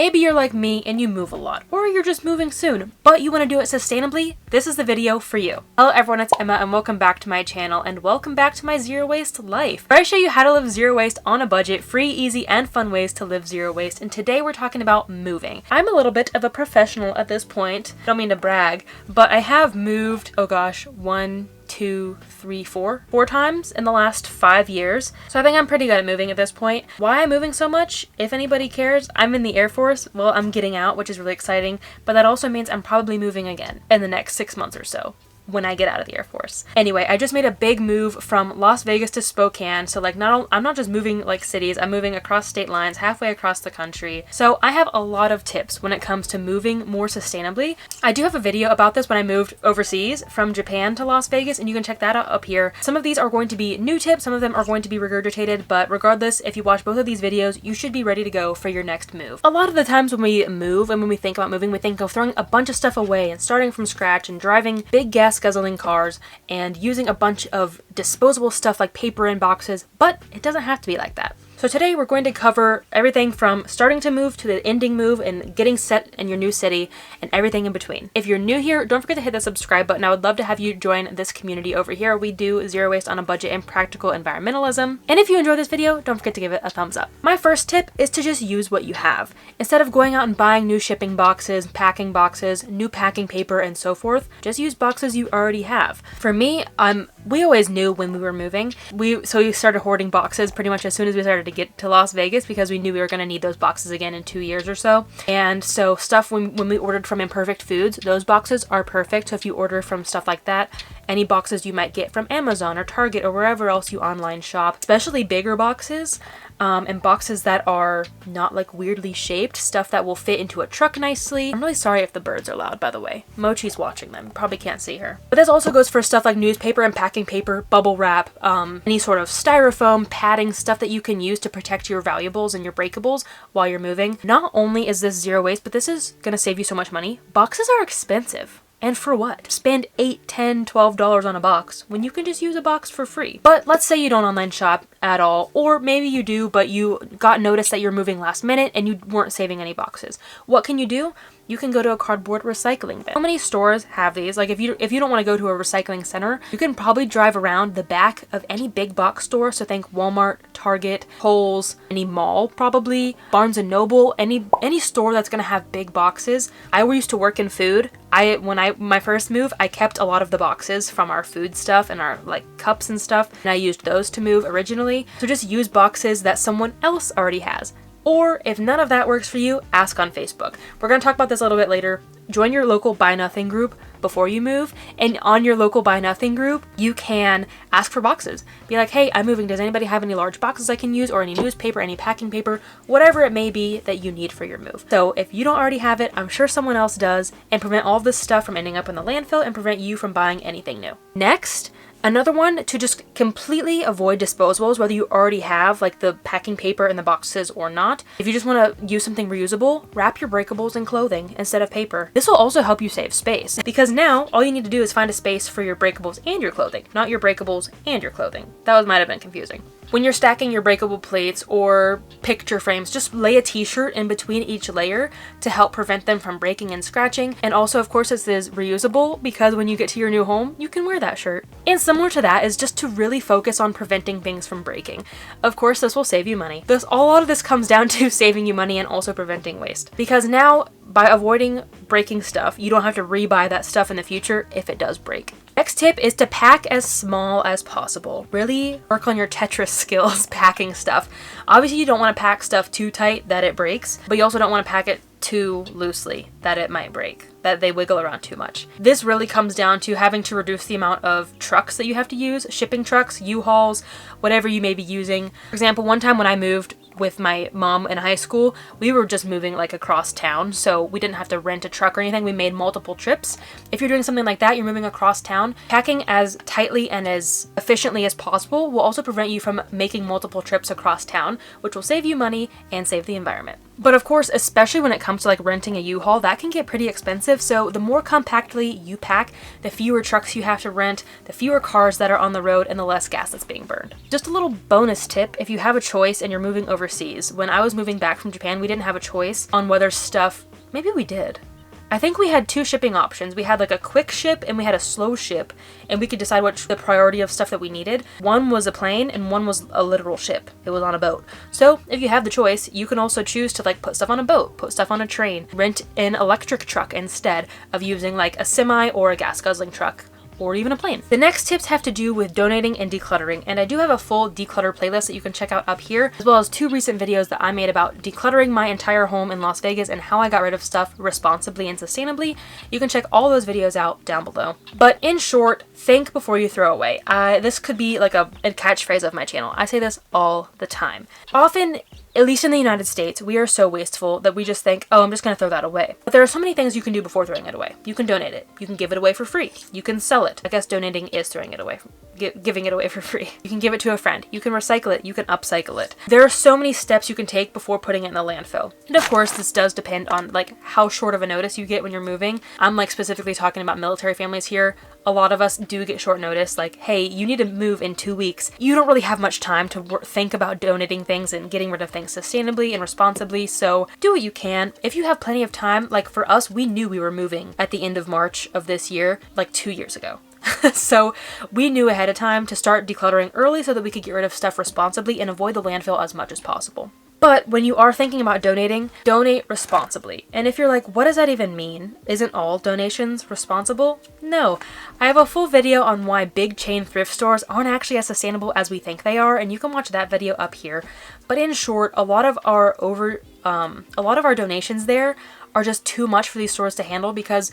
Maybe you're like me and you move a lot, or you're just moving soon, but you want to do it sustainably? This is the video for you. Hello everyone, it's Emma and welcome back to my channel and welcome back to my zero waste life, where I show you how to live zero waste on a budget, free, easy, and fun ways to live zero waste. And today we're talking about moving. I'm a little bit of a professional at this point. I don't mean to brag, but I have moved, oh gosh, 4 times in the last 5 years. So I think I'm pretty good at moving at this point. Why I'm moving so much? If anybody cares, I'm in the Air Force. Well, I'm getting out, which is really exciting, but that also means I'm probably moving again in the next 6 months or so when I get out of the Air Force. Anyway, I just made a big move from Las Vegas to Spokane. So like I'm not just moving like cities, I'm moving across state lines, halfway across the country. So I have a lot of tips when it comes to moving more sustainably. I do have a video about this when I moved overseas from Japan to Las Vegas, and you can check that out up here. Some of these are going to be new tips, some of them are going to be regurgitated, but regardless, if you watch both of these videos, you should be ready to go for your next move. A lot of the times when we move and when we think about moving, we think of throwing a bunch of stuff away and starting from scratch and driving big gas guzzling cars and using a bunch of disposable stuff like paper and boxes, but it doesn't have to be like that. So today we're going to cover everything from starting to move to the ending move and getting set in your new city and everything in between. If you're new here, don't forget to hit the subscribe button. I would love to have you join this community over here. We do zero waste on a budget and practical environmentalism. And if you enjoy this video, don't forget to give it a thumbs up. My first tip is to just use what you have. Instead of going out and buying new shipping boxes, packing boxes, new packing paper, and so forth, just use boxes you already have. For me, we always knew when we were moving. We started hoarding boxes pretty much as soon as we started to get to Las Vegas because we knew we were going to need those boxes again in 2 years or so. And so stuff when we ordered from Imperfect Foods, those boxes are perfect. So if you order from stuff like that, any boxes you might get from Amazon or Target or wherever else you online shop, especially bigger boxes, and boxes that are not like weirdly shaped, stuff that will fit into a truck nicely. I'm really sorry if the birds are loud, by the way. Mochi's watching them. Probably can't see her. But this also goes for stuff like newspaper and packing paper, bubble wrap, any sort of styrofoam, padding, stuff that you can use to protect your valuables and your breakables while you're moving. Not only is this zero waste, but this is gonna save you so much money. Boxes are expensive. And for what? Spend $8, $10, $12 on a box when you can just use a box for free. But let's say you don't online shop at all, or maybe you do, but you got notice that you're moving last minute and you weren't saving any boxes. What can you do? You can go to a cardboard recycling bin. How many stores have these? Like if you don't want to go to a recycling center, you can probably drive around the back of any big box store. So think Walmart, Target, Kohl's, any mall probably, Barnes and Noble, any store that's gonna have big boxes. I used to work in food. My first move, I kept a lot of the boxes from our food stuff and our like cups and stuff, and I used those to move originally. So just use boxes that someone else already has. Or if none of that works for you, ask on Facebook. We're going to talk about this a little bit later. Join your local Buy Nothing group before you move. And on your local Buy Nothing group, you can ask for boxes. Be like, hey, I'm moving. Does anybody have any large boxes I can use, or any newspaper, any packing paper, whatever it may be that you need for your move. So if you don't already have it, I'm sure someone else does, and prevent all of this stuff from ending up in the landfill and prevent you from buying anything new. Next, another one to just completely avoid disposables, whether you already have like the packing paper in the boxes or not. If you just want to use something reusable, wrap your breakables in clothing instead of paper. This will also help you save space, because now all you need to do is find a space for your breakables and your clothing, not your breakables and your clothing. That might have been confusing. When you're stacking your breakable plates or picture frames, just lay a t-shirt in between each layer to help prevent them from breaking and scratching. And also, of course, this is reusable because when you get to your new home, you can wear that shirt. And similar to that is just to really focus on preventing things from breaking. Of course, this will save you money. A lot of this comes down to saving you money and also preventing waste. Because now, by avoiding breaking stuff, you don't have to rebuy that stuff in the future if it does break. Next tip is to pack as small as possible. Really work on your Tetris skills packing stuff. Obviously, you don't want to pack stuff too tight that it breaks, but you also don't want to pack it too loosely that it might break, that they wiggle around too much. This really comes down to having to reduce the amount of trucks that you have to use, shipping trucks, U-Hauls, whatever you may be using. For example, one time when I moved with my mom in high school, we were just moving like across town, so we didn't have to rent a truck or anything. We made multiple trips. If you're doing something like that, you're moving across town, packing as tightly and as efficiently as possible will also prevent you from making multiple trips across town, which will save you money and save the environment. But of course, especially when it comes to like renting a U-Haul, that can get pretty expensive. So the more compactly you pack, the fewer trucks you have to rent, the fewer cars that are on the road, and the less gas that's being burned. Just a little bonus tip, if you have a choice and you're moving overseas. When I was moving back from Japan, we didn't have a choice on whether stuff, maybe we did. I think we had 2 shipping options. We had like a quick ship and we had a slow ship, and we could decide what the priority of stuff that we needed. One was a plane and one was a literal ship. It was on a boat. So if you have the choice, you can also choose to like put stuff on a boat, put stuff on a train, rent an electric truck instead of using like a semi or a gas guzzling truck, or even a plane. The next tips have to do with donating and decluttering, and I do have a full declutter playlist that you can check out up here, as well as 2 recent videos that I made about decluttering my entire home in Las Vegas and how I got rid of stuff responsibly and sustainably. You can check all those videos out down below. But in short, think before you throw away. This could be like a catchphrase of my channel. I say this all the time. Often, at least in the United States, we are so wasteful that we just think, oh, I'm just gonna throw that away. But there are so many things you can do before throwing it away. You can donate it. You can give it away for free. You can sell it. I guess donating is throwing it away, giving it away for free. You can give it to a friend. You can recycle it. You can upcycle it. There are so many steps you can take before putting it in the landfill. And of course, this does depend on like how short of a notice you get when you're moving. I'm like specifically talking about military families here. A lot of us do get short notice, like, hey, you need to move in 2 weeks. You don't really have much time to think about donating things and getting rid of things sustainably and responsibly, so do what you can. If you have plenty of time, like for us, we knew we were moving at the end of March of this year, like 2 years ago. So we knew ahead of time to start decluttering early so that we could get rid of stuff responsibly and avoid the landfill as much as possible. But when you are thinking about donating, donate responsibly. And if you're like, what does that even mean? Isn't all donations responsible? No. I have a full video on why big chain thrift stores aren't actually as sustainable as we think they are, and you can watch that video up here. But in short, a lot of our donations there are just too much for these stores to handle because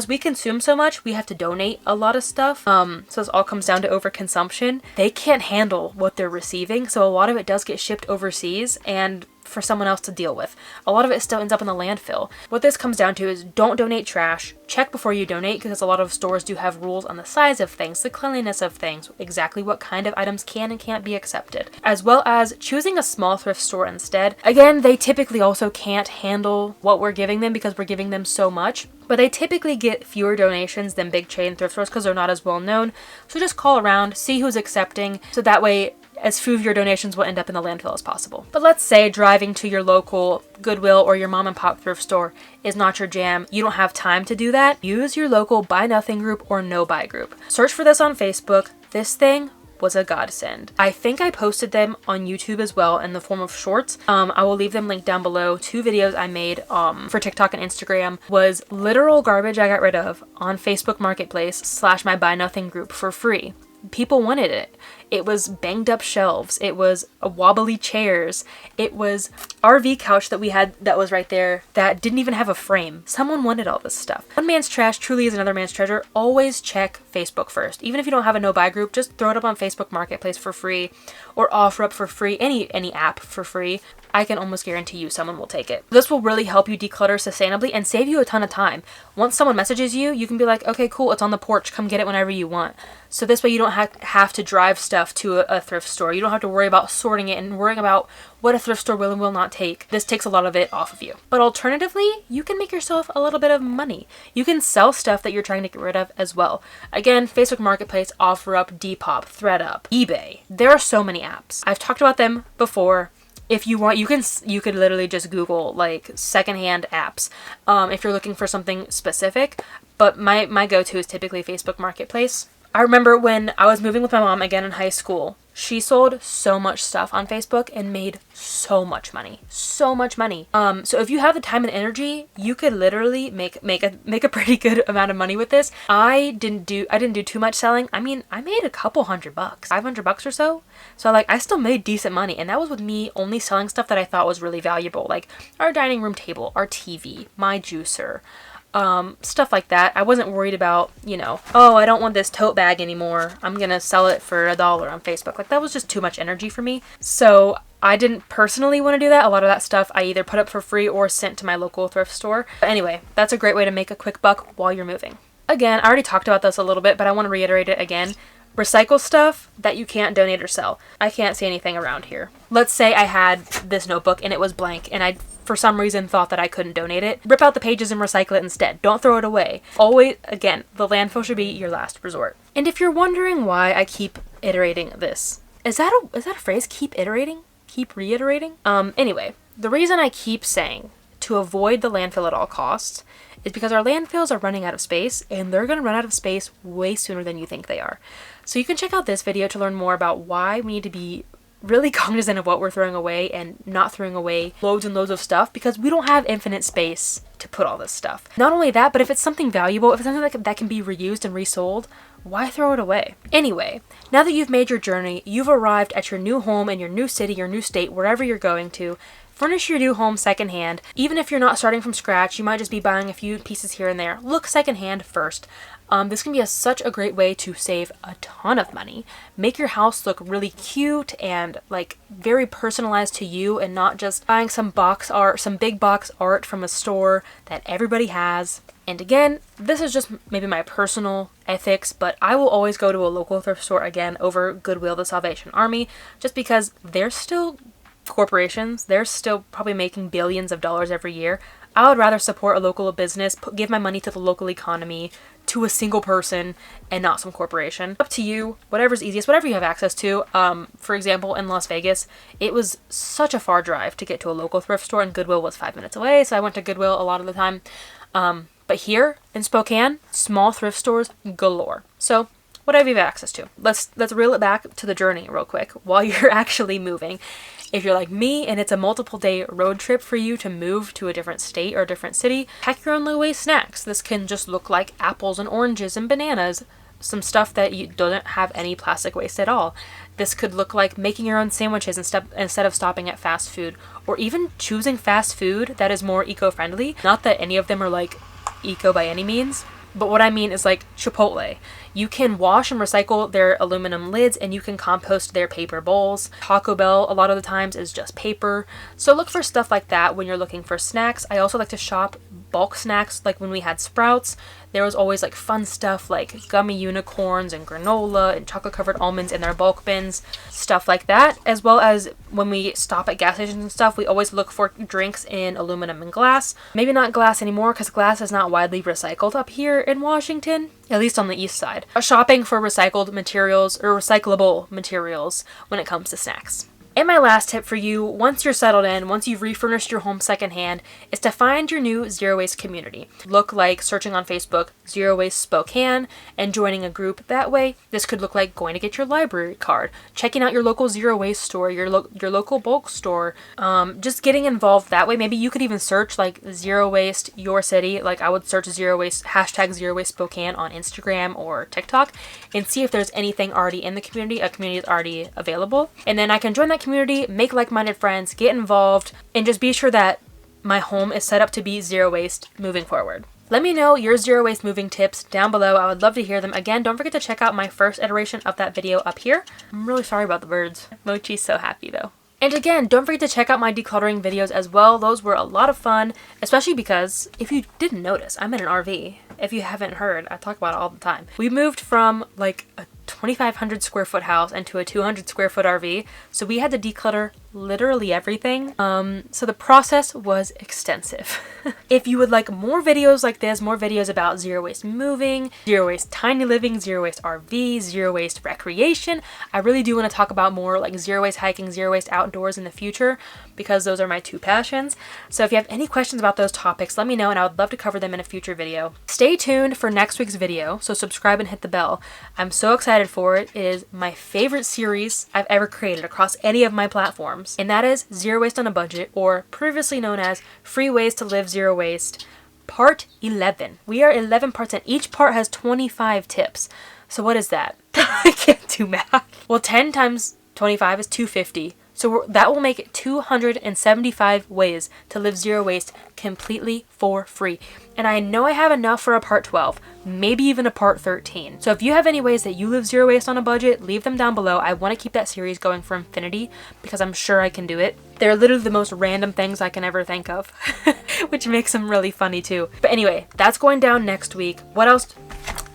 we consume so much, we have to donate a lot of stuff. So this all comes down to overconsumption. They can't handle what they're receiving, so a lot of it does get shipped overseas and for someone else to deal with. A lot of it still ends up in the landfill. What this comes down to is don't donate trash. Check before you donate, because a lot of stores do have rules on the size of things, the cleanliness of things, exactly what kind of items can and can't be accepted, as well as choosing a small thrift store instead. Again, they typically also can't handle what we're giving them because we're giving them so much, but they typically get fewer donations than big chain thrift stores because they're not as well known. So just call around, see who's accepting, so that way as few of your donations will end up in the landfill as possible. But let's say driving to your local Goodwill or your mom and pop thrift store is not your jam. You don't have time to do that. Use your local Buy Nothing group or No Buy group. Search for this on Facebook. This thing was a godsend. I think I posted them on YouTube as well in the form of shorts. I will leave them linked down below. 2 videos I made for TikTok and Instagram was literal garbage I got rid of on Facebook Marketplace / my Buy Nothing group for free. People wanted it. It was banged up shelves. It was wobbly chairs. It was RV couch that we had that was right there that didn't even have a frame. Someone wanted all this stuff. One man's trash truly is another man's treasure. Always check Facebook first. Even if you don't have a no buy group, just throw it up on Facebook Marketplace for free or OfferUp for free, any app for free. I can almost guarantee you someone will take it. This will really help you declutter sustainably and save you a ton of time. Once someone messages you, you can be like, okay, cool, it's on the porch. Come get it whenever you want. So this way you don't have to drive stuff to a thrift store. You don't have to worry about sorting it and worrying about what a thrift store will and will not take. This takes a lot of it off of you. But alternatively, you can make yourself a little bit of money. You can sell stuff that you're trying to get rid of as well. Again, Facebook Marketplace, OfferUp, Depop, ThreadUp, eBay. There are so many apps. I've talked about them before. If you want, you could literally just Google like secondhand apps if you're looking for something specific. But my go-to is typically Facebook Marketplace. I remember when I was moving with my mom again in high school, she sold so much stuff on Facebook and made so much money. So much money. So if you have the time and energy, you could literally make a pretty good amount of money with this. I didn't do too much selling. I mean, I made a couple $100, $500 or so. So like I still made decent money, and that was with me only selling stuff that I thought was really valuable, like our dining room table, our TV, my juicer, stuff like that. I wasn't worried about, oh, I don't want this tote bag anymore, I'm gonna sell it for $1 on Facebook. Like that was just too much energy for me. So I didn't personally want to do that. A lot of that stuff I either put up for free or sent to my local thrift store. But anyway, that's a great way to make a quick buck while you're moving. Again, I already talked about this a little bit, but I want to reiterate it again. Recycle stuff that you can't donate or sell. I can't see anything around here. Let's say I had this notebook and it was blank and I, for some reason, thought that I couldn't donate it. Rip out the pages and recycle it instead. Don't throw it away. Always, again, the landfill should be your last resort. And if you're wondering why I keep iterating this, is that a phrase? Keep iterating? Keep reiterating? Anyway, the reason I keep saying to avoid the landfill at all costs is because our landfills are running out of space, and they're going to run out of space way sooner than you think they are. So you can check out this video to learn more about why we need to be really cognizant of what we're throwing away and not throwing away loads and loads of stuff, because we don't have infinite space to put all this stuff. Not only that, but if it's something valuable, if it's something that can be reused and resold, why throw it away? Anyway, now that you've made your journey, you've arrived at your new home in your new city, your new state, wherever you're going to. Furnish your new home secondhand. Even if you're not starting from scratch, you might just be buying a few pieces here and there. Look secondhand first. This can be such a great way to save a ton of money. Make your house look really cute and like very personalized to you, and not just buying some box art, some big box art from a store that everybody has. And again, this is just maybe my personal ethics, but I will always go to a local thrift store again over Goodwill, the Salvation Army, just because they're still corporations. They're still probably making billions of dollars every year. I would rather support a local business, give my money to the local economy, to a single person, and not some corporation. Up to you, whatever's easiest, whatever you have access to. For example, in Las Vegas, it was such a far drive to get to a local thrift store, and Goodwill was 5 minutes away, so I went to Goodwill a lot of the time. But here in Spokane, small thrift stores galore. So whatever you have access to. Let's reel it back to the journey real quick while you're actually moving. If you're like me and it's a multiple day road trip for you to move to a different state or a different city, pack your own low waste snacks. This can just look like apples and oranges and bananas, some stuff that you doesn't have any plastic waste at all. This could look like making your own sandwiches instead of stopping at fast food, or even choosing fast food that is more eco-friendly. Not that any of them are like eco by any means, but what I mean is like Chipotle. You can wash and recycle their aluminum lids, and you can compost their paper bowls. Taco Bell, a lot of the times, is just paper. So look for stuff like that when you're looking for snacks. I also like to shop bulk snacks, like when we had Sprouts. There was always like fun stuff like gummy unicorns and granola and chocolate covered almonds in their bulk bins, stuff like that. As well as when we stop at gas stations and stuff, we always look for drinks in aluminum and glass. Maybe not glass anymore because glass is not widely recycled up here in Washington, at least on the east side. Shopping for recycled materials or recyclable materials when it comes to snacks. And my last tip for you, once you're settled in, once you've refurnished your home secondhand, is to find your new zero waste community. Look like searching on Facebook, Zero Waste Spokane, and joining a group that way. This could look like going to get your library card, checking out your local zero waste store, your local bulk store, just getting involved that way. Maybe you could even search like zero waste your city. Like I would search zero waste, hashtag zero waste Spokane on Instagram or TikTok, and see if there's anything already in the community, a community is already available. And then I can join that community, make like-minded friends, get involved, and just be sure that my home is set up to be zero waste moving forward. Let me know your zero waste moving tips down below. I would love to hear them. Again, don't forget to check out my first iteration of that video up here. I'm really sorry about the birds. Mochi's so happy though. And again, don't forget to check out my decluttering videos as well. Those were a lot of fun, especially because if you didn't notice, I'm in an RV. If you haven't heard, I talk about it all the time. We moved from like a 2,500 square foot house into a 200 square foot RV. So we had to declutter literally everything. So the process was extensive. If you would like more videos like this, more videos about zero waste moving, zero waste tiny living, zero waste RV, zero waste recreation, I really do want to talk about more like zero waste hiking, zero waste outdoors in the future, because those are my two passions. So if you have any questions about those topics, let me know and I would love to cover them in a future video. Stay tuned for next week's video, so subscribe and hit the bell. I'm so excited for it. It is my favorite series I've ever created across any of my platforms, and that is Zero Waste on a Budget, or previously known as Free Ways to Live Zero Waste, Part 11. We are 11 parts and each part has 25 tips. So what is that? I can't do math. Well, 10 times 25 is 250. So that will make it 275 ways to live zero waste completely for free. And I know I have enough for a part 12, maybe even a part 13. So if you have any ways that you live zero waste on a budget, leave them down below. I want to keep that series going for infinity because I'm sure I can do it. They're literally the most random things I can ever think of, which makes them really funny too. But anyway, that's going down next week. What else?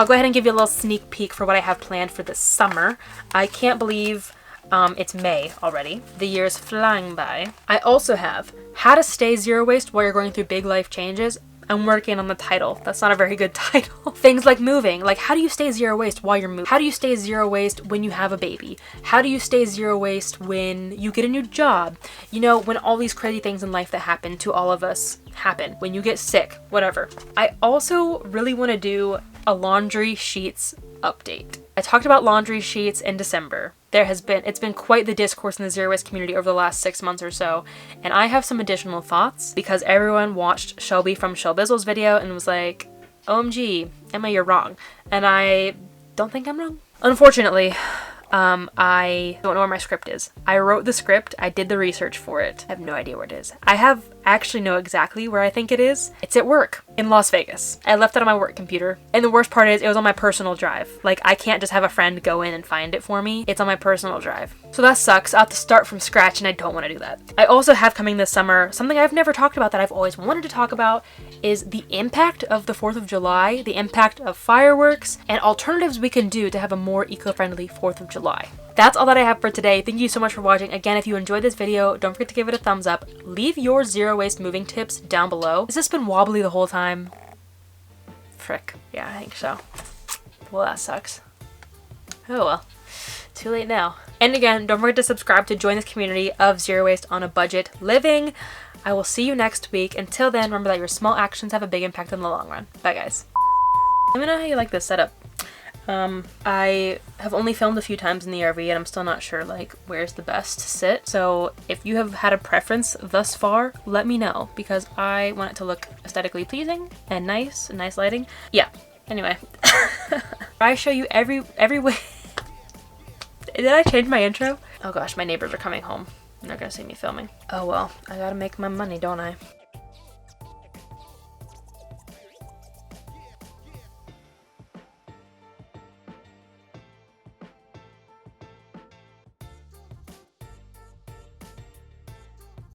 I'll go ahead and give you a little sneak peek for what I have planned for this summer. I can't believe it's May already. The year's flying by. I also have how to stay zero waste while you're going through big life changes. I'm working on the title. That's not a very good title. Things like moving. Like, how do you stay zero waste while you're moving? How do you stay zero waste when you have a baby? How do you stay zero waste when you get a new job? You know, when all these crazy things in life that happen to all of us happen. When you get sick, whatever. I also really want to do a laundry sheets update. I talked about laundry sheets in December. It's been quite the discourse in the zero waste community over the last 6 months or so, and I have some additional thoughts because everyone watched Shelby from Shelbizzle's video and was like, OMG, Emma, you're wrong. And I don't think I'm wrong. Unfortunately, I don't know where my script is. I wrote the script, I did the research for it. I have no idea where it is. I actually know exactly where I think it is. It's at work in Las Vegas. I left it on my work computer. And the worst part is it was on my personal drive. Like, I can't just have a friend go in and find it for me. It's on my personal drive. So that sucks. I'll have to start from scratch and I don't want to do that. I also have coming this summer, something I've never talked about that I've always wanted to talk about is the impact of the 4th of July, the impact of fireworks, and alternatives we can do to have a more eco-friendly 4th of July. That's all that I have for today. Thank you so much for watching. Again, if you enjoyed this video, don't forget to give it a thumbs up. Leave your zero waste moving tips down below. Has this been wobbly the whole time? Frick. Yeah, I think so. Well, that sucks. Oh well. Too late now. And again, don't forget to subscribe to join this community of zero waste on a budget living. I will see you next week. Until then, remember that your small actions have a big impact in the long run. Bye, guys. Let me know how you like this setup. I have only filmed a few times in the RV and I'm still not sure like where's the best to sit. So if you have had a preference thus far, let me know because I want it to look aesthetically pleasing and nice lighting. Yeah. Anyway, I show you every way. Did I change my intro? Oh gosh, my neighbors are coming home. They're gonna see me filming. Oh well, I gotta make my money, don't I?